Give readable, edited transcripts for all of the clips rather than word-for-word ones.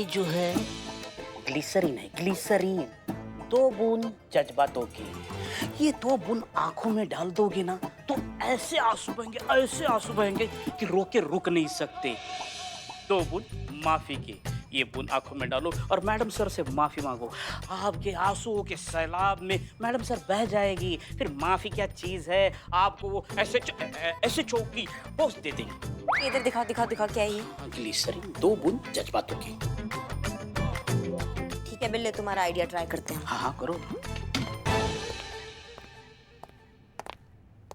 ये जो है ग्लिसरीन है, ग्लिसरीन। 2 बूंद जज्बातों की, ये 2 बूंद आंखों में डाल दोगे ना तो ऐसे आंसू बहेंगे, ऐसे आंसू बहेंगे कि रोके रुक नहीं सकते। 2 बूंद माफी की, ये बूंद आंखों में डालो और मैडम सर से माफी मांगो। आपके आंसुओं के सैलाब में मैडम सर बह जाएगी। फिर माफी क्या चीज है, आपको वो ऐसे चौकी पोस्ट दे देंगे। इधर दिखाओ दिखाओ दिखाओ, क्या है ये? ग्लिसरीन 2 बूंद जज्बातों की। ठीक है बिल्ले, तुम्हारा आइडिया ट्राई करते हैं। हाँ हाँ करो।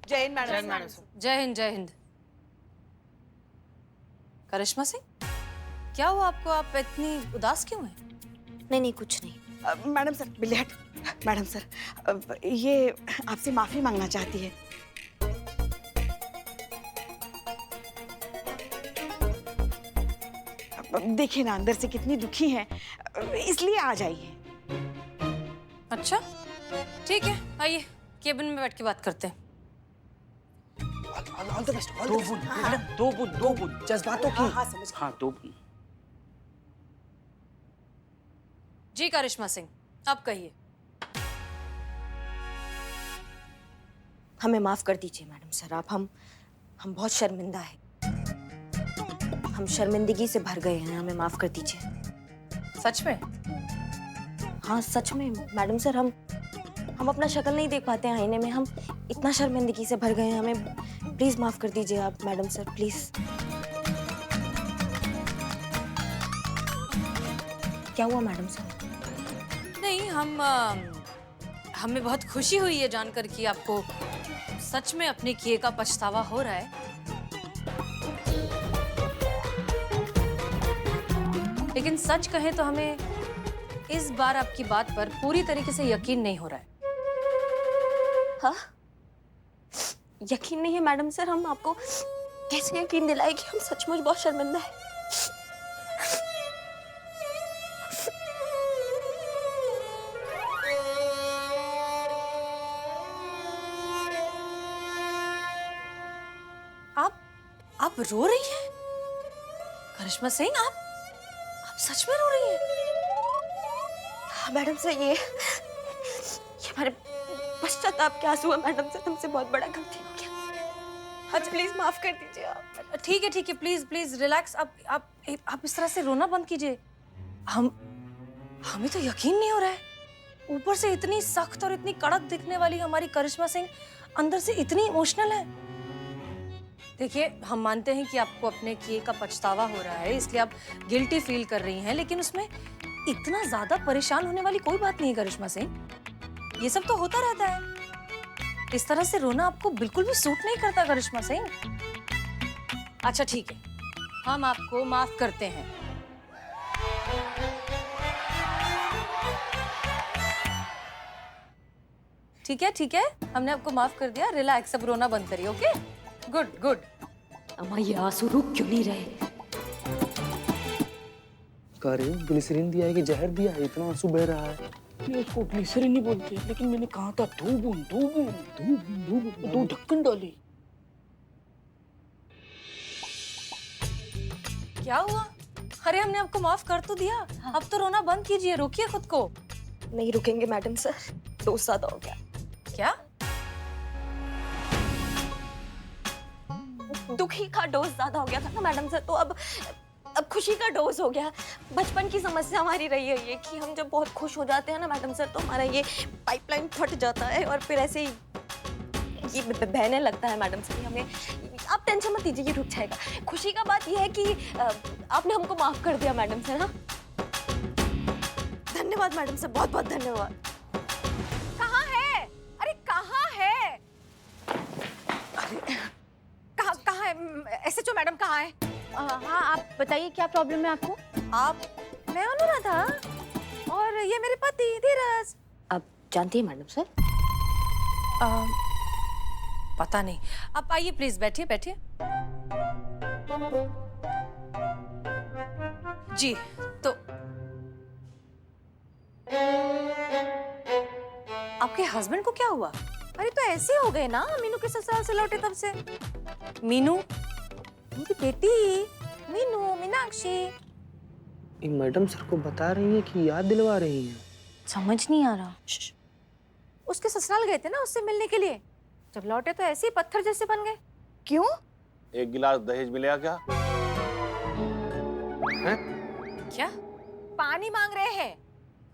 जय हिंद मैडम। जय हिंद जय हिंद। करिश्मा सिंह, क्या हुआ आपको? आप इतनी उदास क्यों हैं? नहीं कुछ नहीं। मैडम सर, बिल्ली हट। मैडम सर, ये आपसे माफी मांगना चाहती है। देखिए ना अंदर से कितनी दुखी है, इसलिए आ जाइए। अच्छा ठीक है, आइए केबिन में बैठ के बात करते हैं। All the best. 2 बूंद मैडम, 2 बूंद जज्बातों की। हाँ समझ। हाँ 2 बूंद। जी करिश्मा सिंह, आप कहिए। हमें माफ कर दीजिए मैडम सर, आप हम बहुत शर्मिंदा हैं। हम शर्मिंदगी से भर गए हैं, हमें माफ कर दीजिए। सच में? हाँ सच में मैडम सर, हम अपना शक्ल नहीं देख पाते हैं आईने में। हम इतना शर्मिंदगी से भर गए हैं, हमें प्लीज माफ कर दीजिए आप मैडम सर, प्लीज। क्या हुआ मैडम सर? नहीं, हमें बहुत खुशी हुई है जानकर कि आपको सच में अपने किए का पछतावा हो रहा है। लेकिन सच कहें तो हमें इस बार आपकी बात पर पूरी तरीके से यकीन नहीं हो रहा है। हाँ? यकीन नहीं है मैडम सर, हम आपको कैसे यकीन दिलाए कि हम सचमुच बहुत शर्मिंदा हैं। आप रो रही हैं? करिश्मा सिंह, आप सच में रो रही हैं? हाँ मैडम सर, ये हमारे पश्चाताप के आंसू है मैडम सर, हमसे बहुत बड़ा गलती हो गया। अच्छा प्लीज माफ कर दीजिए आप। ठीक है, प्लीज प्लीज रिलैक्स। आप इस तरह से रोना बंद कीजिए। हमें तो यकीन नहीं हो रहा है। ऊपर से इतनी सख्त और इतनी कड़क दिखने वाली हमारी करिश्मा सिंह अंदर से इतनी इमोशनल है। देखिए, हम मानते हैं कि आपको अपने किए का पछतावा हो रहा है, इसलिए आप गिल्टी फील कर रही हैं, लेकिन उसमें इतना ज्यादा परेशान होने वाली कोई बात नहीं है करिश्मा सिंह। ये सब तो होता रहता है। इस तरह से रोना आपको बिल्कुल भी सूट नहीं करता करिश्मा सिंह। अच्छा ठीक है, हम आपको माफ करते हैं। ठीक है, हमने आपको माफ कर दिया। रिलैक्स, अब रोना बंद करिए। Okay, good. अम्मा ये आंसू रुक क्यों नहीं रहे? कह रही हूँ ग्लिसरीन दिया है कि जहर दिया है, इतना आंसू बह रहा है। नहीं, उसको ग्लिसरीन नहीं बोलते, लेकिन मैंने कहा था 2 बूंद 2 ढक्कन डाली। क्या हुआ? अरे हमने आपको माफ कर तो दिया। अब तो रोना बंद कीजिए, रोकिए खुद को। नहीं रुकेंगे मैडम सर, डोज ज्यादा हो गया। क्या? दुखी का डोज ज्यादा हो गया था ना मैडम सर, तो अब खुशी का डोज हो गया। बचपन की समस्या हमारी रही है ये कि हम जब बहुत खुश हो जाते हैं ना मैडम सर, तो हमारा ये पाइपलाइन फट जाता है और फिर ऐसे ही ये बहने लगता है मैडम सर। हमें आप टेंशन मत लीजिए, ये रुक जाएगा। खुशी का बात ये है कि आपने हमको माफ कर दिया मैडम सर। हाँ धन्यवाद मैडम सर, बहुत बहुत धन्यवाद। कहाँ है? अरे कहाँ है? कहाँ है? SHO मैडम कहाँ है? हाँ आप बताइए, क्या प्रॉब्लम है आपको? मैं अनुराधा और ये मेरे पति धीरज। आप जानती हैं मैडम सर? पता नहीं। आप आइए प्लीज, बैठिए। जी तो आपके हस्बैंड को क्या हुआ? अरे तो ऐसे हो गए ना, मीनू के ससुराल से लौटे तब से। मीनू? मेरी बेटी मीनू, मीनाक्षी। ये मैडम सर को बता रही हैं कि याद दिलवा रही हैं? समझ नहीं आ रहा। उसके ससुराल गए थे ना उससे मिलने के लिए, जब लौटे तो ऐसे ही पत्थर जैसे बन गए। क्यों? एक गिलास दहेज मिलेगा क्या? हैं? क्या पानी मांग रहे हैं?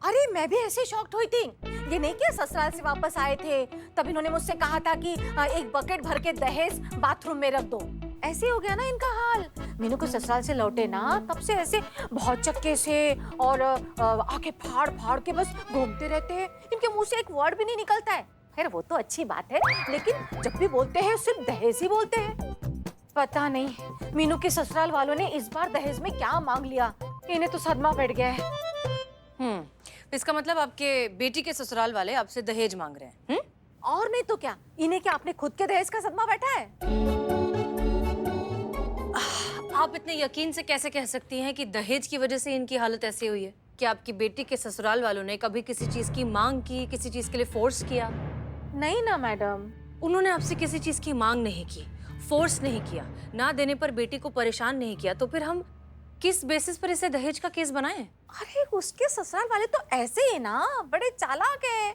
अरे मैं भी ऐसे शॉक्ड हुई थी। ये नहीं कि ससुराल से वापस आए थे तब इन्होंने मुझसे कहा था कि एक बकेट भर के दहेज बाथरूम में रख दो। ऐसे हो गया ना इनका हाल। मीनू को ससुराल से लौटे ना तब से ऐसे बहुत चक्के से और आंखें फाड़ फाड़ के बस घूमते रहते हैं। इनके मुंह से एक वर्ड भी नहीं निकलता है। खैर वो तो अच्छी बात है, लेकिन जब भी बोलते हैं सिर्फ दहेज ही बोलते हैं। पता नहीं मीनू के ससुराल वालों ने इस बार दहेज में क्या मांग लिया, इन्हें तो सदमा बैठ गया है। इसका मतलब आपके बेटी के ससुराल वाले आपसे दहेज मांग रहे हैं? और नहीं तो क्या, इन्हें क्या अपने खुद के दहेज का सदमा बैठा है? आप इतने यकीन से कैसे कह सकती हैं कि दहेज की वजह से इनकी हालत ऐसी हुई है? कि आपकी बेटी के ससुराल वालों ने कभी किसी चीज की मांग की, किसी चीज के लिए फोर्स किया? नहीं ना मैडम। उन्होंने आपसे किसी चीज की मांग नहीं की, फोर्स नहीं किया, ना देने पर बेटी को परेशान नहीं किया, तो फिर हम किस बेसिस पर इसे दहेज का केस बनाएं? अरे उसके ससुराल वाले तो ऐसे ही ना, बड़े चालाक है।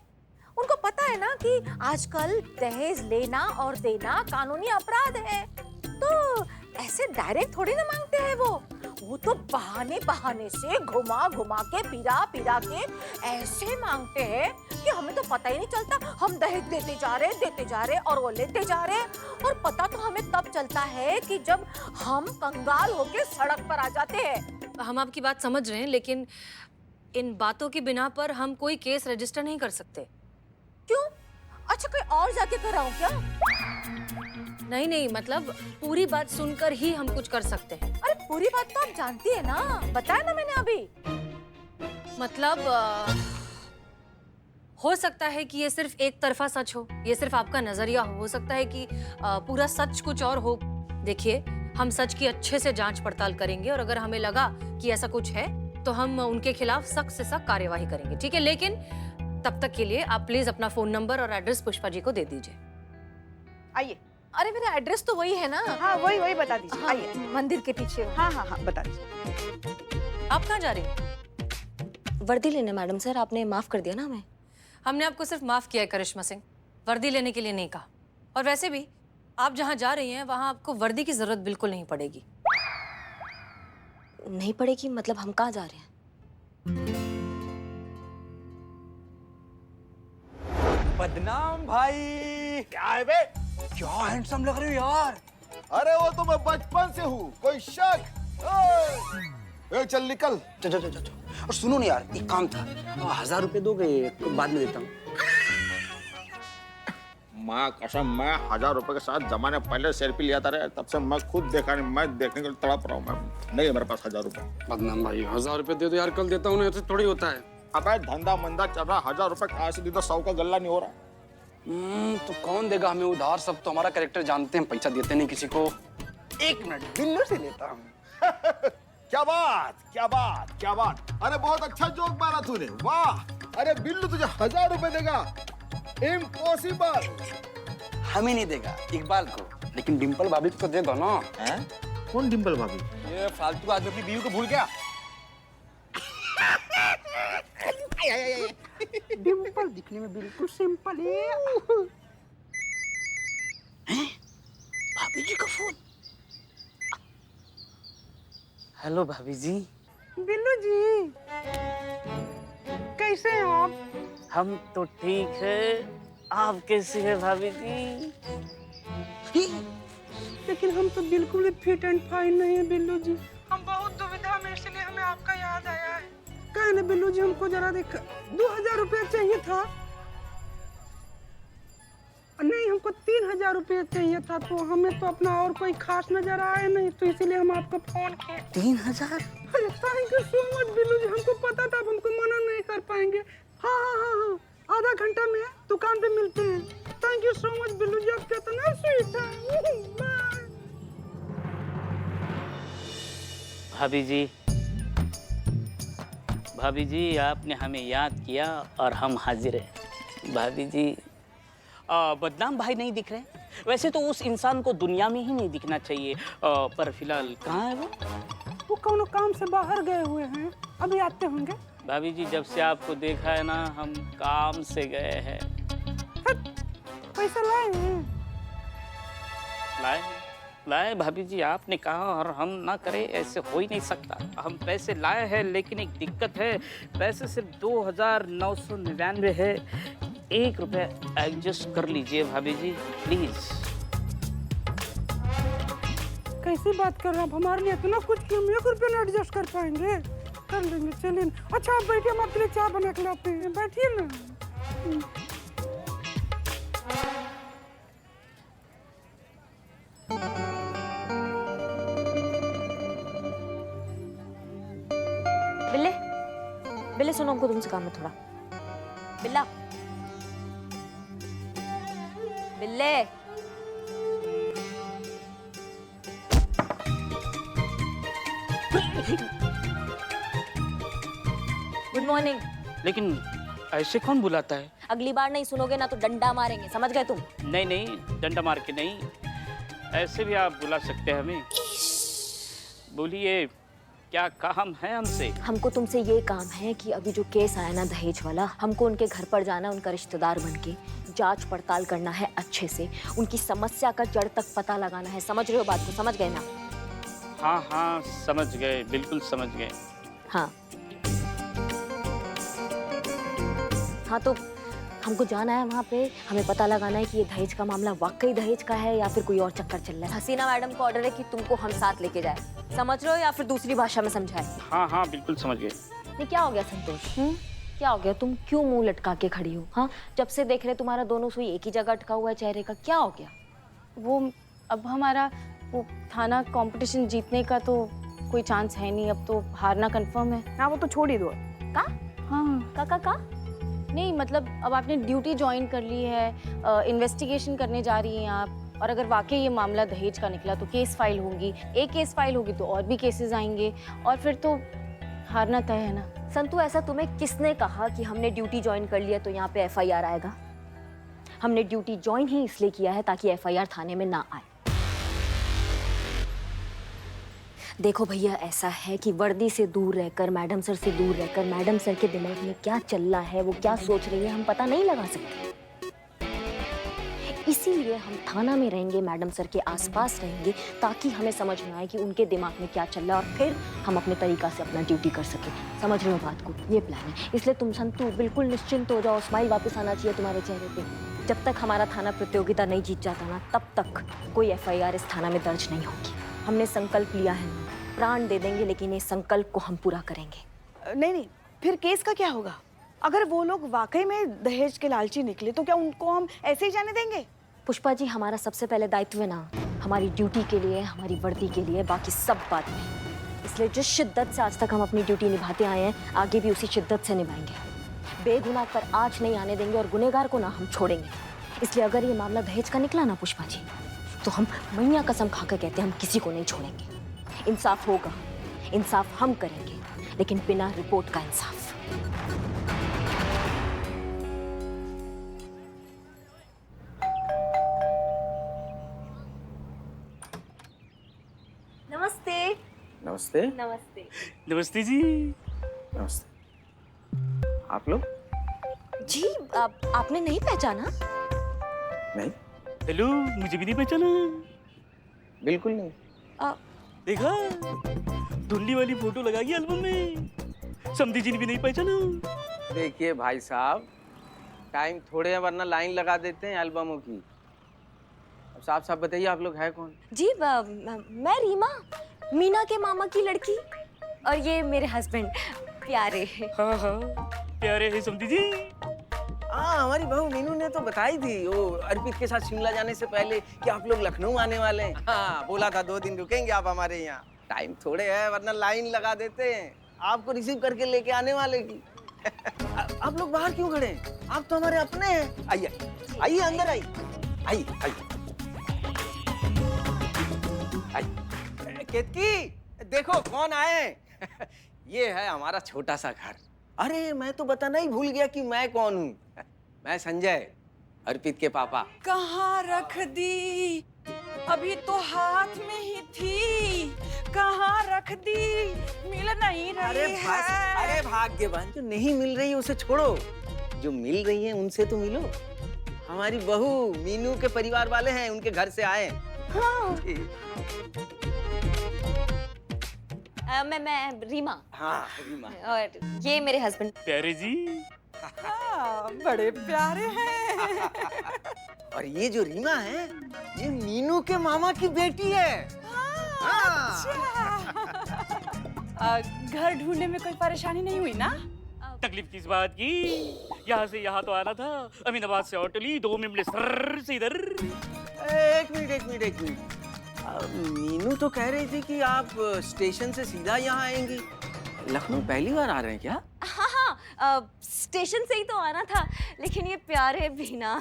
उनको पता है ना कि आजकल दहेज लेना और देना कानूनी अपराध है, तो ऐसे डायरेक्ट थोड़ी ना मांगते हैं वो तो बहाने बहाने से घुमा घुमा के पिरा पिरा के ऐसे मांगते हैं कि हमें तो पता ही नहीं चलता। हम दहेज देते जा रहे और वो लेते जा रहे, और पता तो हमें तब चलता है कि जब हम कंगाल होके सड़क पर आ जाते हैं। हम आपकी बात समझ रहे हैं, लेकिन इन बातों की बिना पर हम कोई केस रजिस्टर नहीं कर सकते। क्यों? अच्छा कोई और जाके कराऊं क्या? नहीं, मतलब पूरी बात सुनकर ही हम कुछ कर सकते हैं। अरे पूरी बात तो आप जानती है ना, बताया ना मैंने अभी। मतलब हो सकता है कि ये सिर्फ एक तरफा सच हो, ये सिर्फ आपका नजरिया हो सकता है कि पूरा सच कुछ और हो। देखिए, हम सच की अच्छे से जांच पड़ताल करेंगे और अगर हमें लगा कि ऐसा कुछ है तो हम उनके खिलाफ सख्त से सख्त कार्यवाही करेंगे, ठीक है? लेकिन तब तक के लिए आप प्लीज अपना फोन नंबर और एड्रेस पुष्पा जी को दे दीजिए। आइए। अरे मेरा एड्रेस तो वही है ना। हाँ वही बता दीजिए। हाँ, आइए। मंदिर के पीछे। हाँ बता दीजिए। आप कहाँ जा रही हैं? वर्दी लेने मैडम सर, आपने माफ कर दिया ना हमें। हमने आपको सिर्फ माफ किया है करिश्मा सिंह, वर्दी लेने के लिए नहीं कहा। और वैसे भी आप जहाँ जा रही हैं वहाँ आपको वर्दी की जरूरत बिल्कुल नहीं पड़ेगी। नहीं पड़ेगी मतलब हम कहाँ जा रहे हैं? बदनाम भाई। क्या है बे? क्या हैंडसम लग रहे हो यार। अरे वो तो मैं बचपन से हूँ, कोई शक? ए, चल निकल। चल और सुनो ना यार, एक काम था, 1000 रुपए दोगे तो बाद में देता हूँ। माँ कसम, मैं 1000 रुपए के साथ जमाने पहले सेल्फी लिया था रे, तब से मैं खुद देखा नहीं, मैं देखने के लिए तड़प रहा हूँ। मैं नहीं है मेरे पास 1000 रुपए। बदनाम भाई, 1000 रुपए दे दो यार, कल देता हूँ ना, ऐसे थोड़ी होता है। अबे धंधा मंदा चल रहा, 1000 रुपए कहाँ से दे दो? 100 का गल्ला नहीं हो रहा। तो कौन देगा हमें उधार? सब तो हमारा कैरेक्टर जानते हैं, पैसा देते नहीं किसी को। 1 मिनट, बिल्लू से लेता हूँ। क्या बात। अरे बहुत अच्छा जोक मारा तूने, वाह। अरे बिल्लू तुझे 1000 रुपए देगा? इम्पॉसिबल। हमें नहीं देगा, इकबाल को, लेकिन डिम्पल भाभी को तो दे दो ना। हैं? कौन डिम्पल भाभी? ये फालतू आदमी अपनी बीवी को भूल गया। डिम्पल दिखने में बिल्कुल सिंपल है। भाभी जी का फोन। हेलो भाभी जी। बिल्लू जी, कैसे हैं आप? हम तो ठीक है, आप कैसी है भाभी जी? लेकिन हम तो बिल्कुल भी फिट एंड फाइन नहीं है बिल्लू जी। हम बहुत दुविधा में, इसलिए हमें आपका याद आया है। कहे ना बिल्लू जी, हमको जरा देख 2000 रुपया चाहिए था। नहीं, हमको 3000 रुपया चाहिए था, तो हमें तो अपना और कोई खास नजर आया नहीं, तो इसीलिए हम आपको फोन किए। 3000? Thank you so much Billu ji, हमको पता था आप हमको मना नहीं कर पाएंगे। हाँ, आधा घंटा में दुकान पे मिलते हैं। Thank you so much Billu ji, आप कितना स्वीट है। बाय। भाभी जी आपने हमें याद किया और हम हाजिर हैं। भाभी जी, बदनाम भाई नहीं दिख रहे? वैसे तो उस इंसान को दुनिया में ही नहीं दिखना चाहिए, पर फिलहाल कहाँ है वो? वो कौनो काम से बाहर गए हुए हैं। अभी आते होंगे। भाभी जी जब से आपको देखा है ना हम काम से गए हैं। पैसा लाए हैं? लाए लाए भाभी जी, आपने कहा और हम ना करें, ऐसे हो ही नहीं सकता। हम पैसे लाए हैं लेकिन एक दिक्कत है, पैसे सिर्फ 2999 है। 1 रुपया एडजस्ट कर लीजिए भाभी जी प्लीज। कैसी बात कर रहे हैं आप? हमारे लिए इतना कुछ कि हम 1 रुपये में एडजस्ट कर पाएंगे? कर लेंगे, चलिए। अच्छा आप बैठिए, हम आपके लिए चाय बना के लाते हैं, बैठिए ना। बिल्ले, बिल्ले सुनो, हमको तुमसे काम है थोड़ा। बिल्ला, बिल्ले। Good morning. लेकिन ऐसे कौन बुलाता है? अगली बार नहीं सुनोगे ना तो डंडा मारेंगे, समझ गए तुम? नहीं नहीं, डंडा मार के नहीं, ऐसे भी आप बुला सकते हैं हमें। बोलिए क्या काम है हमसे? हमको तुमसे ये काम है कि अभी जो केस आया ना दहेज वाला, हमको उनके घर पर जाना, उनका रिश्तेदार बनके जांच पड़ताल करना है अच्छे से, उनकी समस्या का जड़ तक पता लगाना है। समझ रहे हो बात को? समझ गए ना? हाँ हाँ समझ गए, बिल्कुल समझ गए। हाँ हाँ, तो हमको जाना है वहाँ पे, हमें पता लगाना है कि ये दहेज का मामला वाकई दहेज का है या फिर कोई और चक्कर चल रहा है। हसीना मैडम को ऑर्डर है कि तुमको हम साथ लेके जाए, समझ रहे हो या फिर दूसरी भाषा में समझाए? हाँ हाँ बिल्कुल समझ गए। ये क्या हो गया संतोष? क्या हो गया? तुम क्यों मुंह लटका के खड़ी हो? हाँ, जब से देख रहे तुम्हारा दोनों सुई एक ही जगह अटका हुआ है चेहरे का, क्या हो गया? वो अब हमारा वो थाना कंपटीशन जीतने का तो कोई चांस है नहीं, अब तो हारना कंफर्म है। हाँ वो तो छोड़ ही दो। का? हाँ का? नहीं, मतलब अब आपने ड्यूटी ज्वाइन कर ली है, इन्वेस्टिगेशन करने जा रही हैं आप, और अगर वाकई ये मामला दहेज का निकला तो केस फाइल होगी, एक केस फाइल होगी तो और भी केसेस आएंगे, और फिर तो हारना तय है ना। संतु, ऐसा तुम्हें किसने कहा कि हमने ड्यूटी ज्वाइन कर लिया तो यहाँ पे FIR आएगा? हमने ड्यूटी ज्वाइन ही इसलिए किया है ताकि FIR थाने में ना आए। देखो भैया, ऐसा है कि वर्दी से दूर रहकर, मैडम सर से दूर रहकर, मैडम सर के दिमाग में क्या चल रहा है, वो क्या सोच रही है, हम पता नहीं लगा सकते। इसीलिए हम थाना में रहेंगे, मैडम सर के आसपास रहेंगे, ताकि हमें समझ में आए कि उनके दिमाग में क्या चल रहा है और फिर हम अपने तरीका से अपना ड्यूटी कर सकें। समझ रहे हो बात को? ये प्लान है। इसलिए तुम संतु बिल्कुल निश्चिंत हो जाओ, स्माइल वापस आना चाहिए तुम्हारे चेहरे पे। जब तक हमारा थाना प्रतियोगिता नहीं जीत जाता ना, तब तक कोई FIR इस थाना में दर्ज नहीं होगी। हमने संकल्प लिया है, प्राण दे देंगे, लेकिन ये संकल्प को हम पूरा करेंगे। नहीं, फिर केस का क्या होगा? अगर वो लोग वाकई में दहेज के लालची निकले तो क्या उनको हम ऐसे ही जाने देंगे? पुष्पा जी, हमारा सबसे पहले दायित्व है ना हमारी ड्यूटी के लिए, हमारी वर्दी के लिए, बाकी सब बात में। इसलिए जिस शिद्दत से आज तक हम अपनी ड्यूटी निभाते आए हैं, आगे भी उसी शिद्दत से निभाएंगे। बेगुनाह पर आँच नहीं आने देंगे और गुनहगार को ना हम छोड़ेंगे। इसलिए अगर ये मामला दहेज का निकला ना पुष्पा जी, तो हम मैया कसम खाकर कहते हैं हम किसी को नहीं छोड़ेंगे। इंसाफ होगा, इंसाफ हम करेंगे, लेकिन बिना रिपोर्ट का इंसाफ। नमस्ते। नमस्ते। नमस्ते। नमस्ते जी। नमस्ते। आप लोग? जी, आपने नहीं पहचाना? नहीं, हेलो, मुझे भी नहीं पहचाना? बिल्कुल नहीं। देखा, धुंधली वाली फोटो लगाई एल्बम में। समधी जी ने भी नहीं पहचाना। देखिए भाई साहब, टाइम थोड़े है वरना लाइन लगा देते हैं एल्बमों की। अब साफ साफ बताइए आप लोग है कौन? जी, मैं रीमा, मीना के मामा की लड़की, और ये मेरे हस्बैंड प्यारे। हाँ हाँ प्यारे है समधी जी। हाँ, हमारी बहू मीनू ने तो बताई थी वो अर्पित के साथ शिमला जाने से पहले कि आप लोग लखनऊ आने वाले हैं। हाँ, बोला था 2 दिन रुकेंगे आप हमारे यहाँ। टाइम थोड़े है वरना लाइन लगा देते हैं, आपको रिसीव करके लेके आने वाले की। आप लोग बाहर क्यों खड़े हैं? आप तो हमारे अपने हैं। आइए आइए, अंदर आइए। आइए आइए। केतकी, देखो कौन आए। ये है हमारा छोटा सा घर। अरे मैं तो बताना ही भूल गया कि मैं कौन हूँ। मैं संजय, अर्पित के पापा। कहाँ रख दी? अभी तो हाथ में ही थी। कहाँ रख दी, मिल नहीं अरे रही बस, है। अरे भाग्यवान, जो नहीं मिल रही है उसे छोड़ो, जो मिल रही है उनसे तो मिलो। हमारी बहू मीनू के परिवार वाले हैं, उनके घर से आए। हाँ। मैं रीमा। हाँ रीमा। और ये मेरे हस्बैंड। प्यारे जी। हाँ, बड़े प्यारे हैं। और ये जो रीमा है, ये मीनू के मामा की बेटी है। हाँ। घर ढूंढने में कोई परेशानी नहीं हुई ना? तकलीफ किस बात की? यहाँ से यहाँ तो आना था, अमीनाबाद से ऑटोली 2 मिनट सर से इधर। एक मिनट। मीनू तो कह रही थी कि आप स्टेशन से सीधा यहाँ आएंगी। लखनऊ पहली बार आ रहे हैं क्या? हाँ, स्टेशन से ही तो आना था, लेकिन ये प्यारे भी ना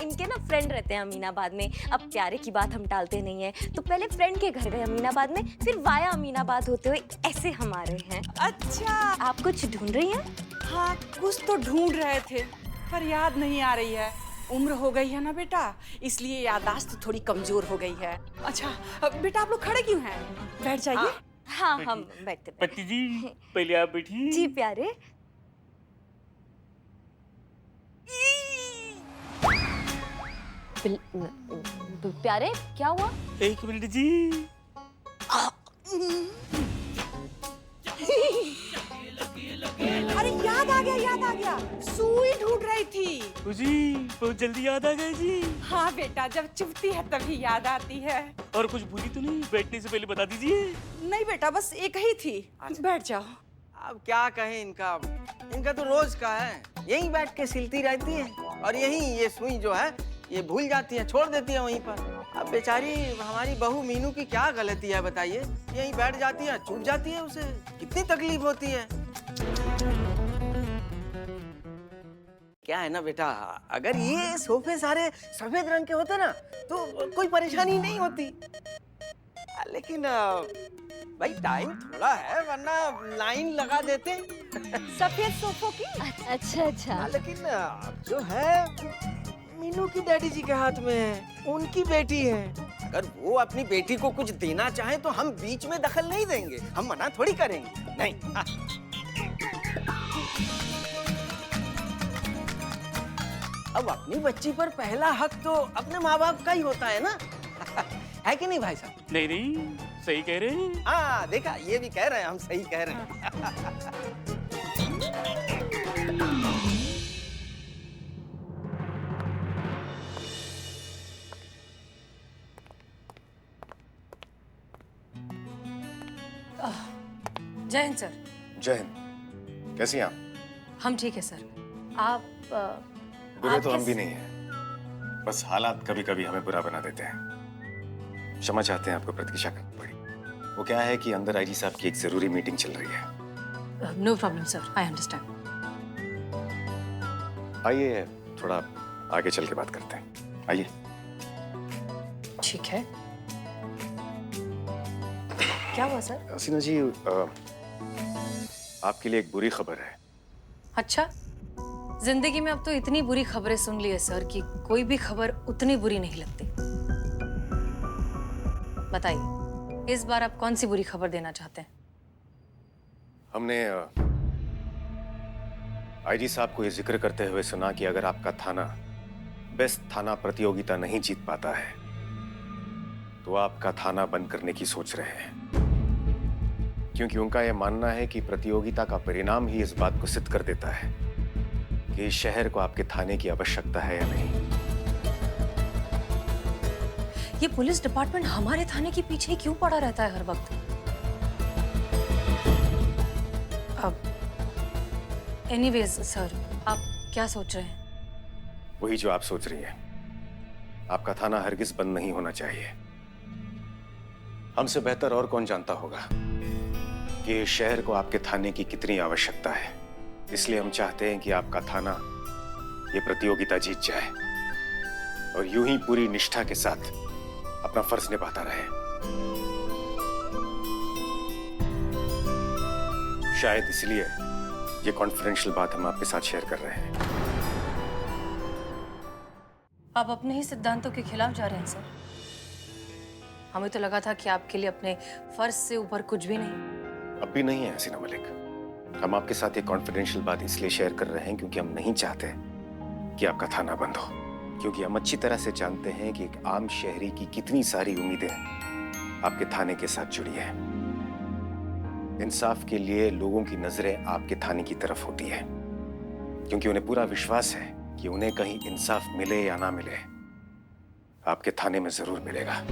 इनके ना फ्रेंड रहते हैं अमीनाबाद में। अब प्यारे की बात हम टालते नहीं है, तो पहले फ्रेंड के घर गए अमीनाबाद में, फिर वाया अमीनाबाद होते हुए ऐसे हम आ रहे हैं। अच्छा। आप कुछ ढूंढ रही हैं? हाँ, कुछ तो ढूंढ रहे थे, पर याद नहीं आ रही है। उम्र हो गई है ना बेटा, इसलिए याददाश्त थोड़ी कमजोर हो गई है। अच्छा बेटा, आप लोग खड़े क्यों हैं? बैठ जाइए। हाँ, हम बैठते। पति जी, पहले आप बैठिए। जी प्यारे। प्यारे, क्या हुआ? 1 मिनट जी। अरे याद आ गया, सुई ढूंढ रही थी। जी बहुत जल्दी याद आ गए जी। हाँ बेटा, जब चुभती है तभी याद आती है। और कुछ भूली तो नहीं? बैठने से पहले बता दीजिए। नहीं बेटा, बस एक ही थी। बैठ जाओ। अब क्या कहें इनका तो रोज का है, यहीं बैठ के सिलती रहती है, और यहीं ये सुई जो है ये भूल जाती है, छोड़ देती है वहीं पर। अब बेचारी हमारी बहू मीनू की क्या गलती है बताइए? यहीं बैठ जाती है, चूक जाती है, उसे कितनी तकलीफ होती है। क्या है ना बेटा, अगर ये सोफे सारे सफेद रंग के होते ना तो कोई परेशानी नहीं होती, लेकिन भाई टाइम थोड़ा है, वरना लाइन लगा देते। सफेद सोफों की। अच्छा। लेकिन जो है मीनू की डैडी जी के हाथ में है, उनकी बेटी है। अगर वो अपनी बेटी को कुछ देना चाहे तो हम बीच में दखल नहीं देंगे, हम मना थोड़ी करेंगे। नहीं। अब अपनी बच्ची पर पहला हक तो अपने माँ बाप का ही होता है ना। है कि नहीं भाई साहब? नहीं, सही कह रहे हैं। हाँ देखा, ये भी कह रहे हैं, हम सही कह रहे हैं। जय हिंद सर। जय हिंद। कैसी हैं आप? हम ठीक है सर। आप बुरे तो हम भी नहीं हैं, बस हालात कभी कभी हमें बुरा बना देते हैं। क्षमा चाहते हैं, आपको प्रतीक्षा करनी पड़ी। वो क्या है कि अंदर आईजी साहब की एक जरूरी मीटिंग चल रही है। No problem sir, I understand. आइए थोड़ा आगे चल के बात करते हैं, आइए। ठीक है। क्या हुआ सर? हसीना जी, आपके लिए एक बुरी खबर है। अच्छा, जिंदगी में अब तो इतनी बुरी खबरें सुन ली है सर कि कोई भी खबर उतनी बुरी नहीं लगती। बताइए, इस बार आप कौन सी बुरी खबर देना चाहते हैं? हमने आईजी साहब को ये जिक्र करते हुए सुना कि अगर आपका थाना बेस्ट थाना प्रतियोगिता नहीं जीत पाता है तो आपका थाना बंद करने की सोच रहे हैं, क्योंकि उनका यह मानना है कि प्रतियोगिता का परिणाम ही इस बात को सिद्ध कर देता है कि इस शहर को आपके थाने की आवश्यकता है या नहीं। ये पुलिस डिपार्टमेंट हमारे थाने के पीछे क्यों पड़ा रहता है हर वक्त? अब एनीवेज सर, आप क्या सोच रहे हैं? वही जो आप सोच रही हैं। आपका थाना हरगिज बंद नहीं होना चाहिए। हमसे बेहतर और कौन जानता होगा कि इस शहर को आपके थाने की कितनी आवश्यकता है। इसलिए हम चाहते हैं कि आपका थाना ये प्रतियोगिता जीत जाए और यूं ही पूरी निष्ठा के साथ अपना फर्ज निभाता रहे। शायद इसलिए ये कॉन्फिडेंशियल बात हम आपके साथ शेयर कर रहे हैं। आप अपने ही सिद्धांतों के खिलाफ जा रहे हैं सर। हमें तो लगा था कि आपके लिए अपने फर्ज से ऊपर कुछ भी नहीं। अब भी नहीं है हसीना मलिक। हम आपके साथ ये कॉन्फिडेंशियल बात इसलिए शेयर कर रहे हैं क्योंकि हम नहीं चाहते कि आपका थाना बंद हो, क्योंकि हम अच्छी तरह से जानते हैं कि एक आम शहरी की कितनी सारी उम्मीदें आपके थाने के साथ जुड़ी है। इंसाफ के लिए लोगों की नजरें आपके थाने की तरफ होती है, क्योंकि उन्हें पूरा विश्वास है कि उन्हें कहीं इंसाफ मिले या ना मिले, आपके थाने में जरूर मिलेगा।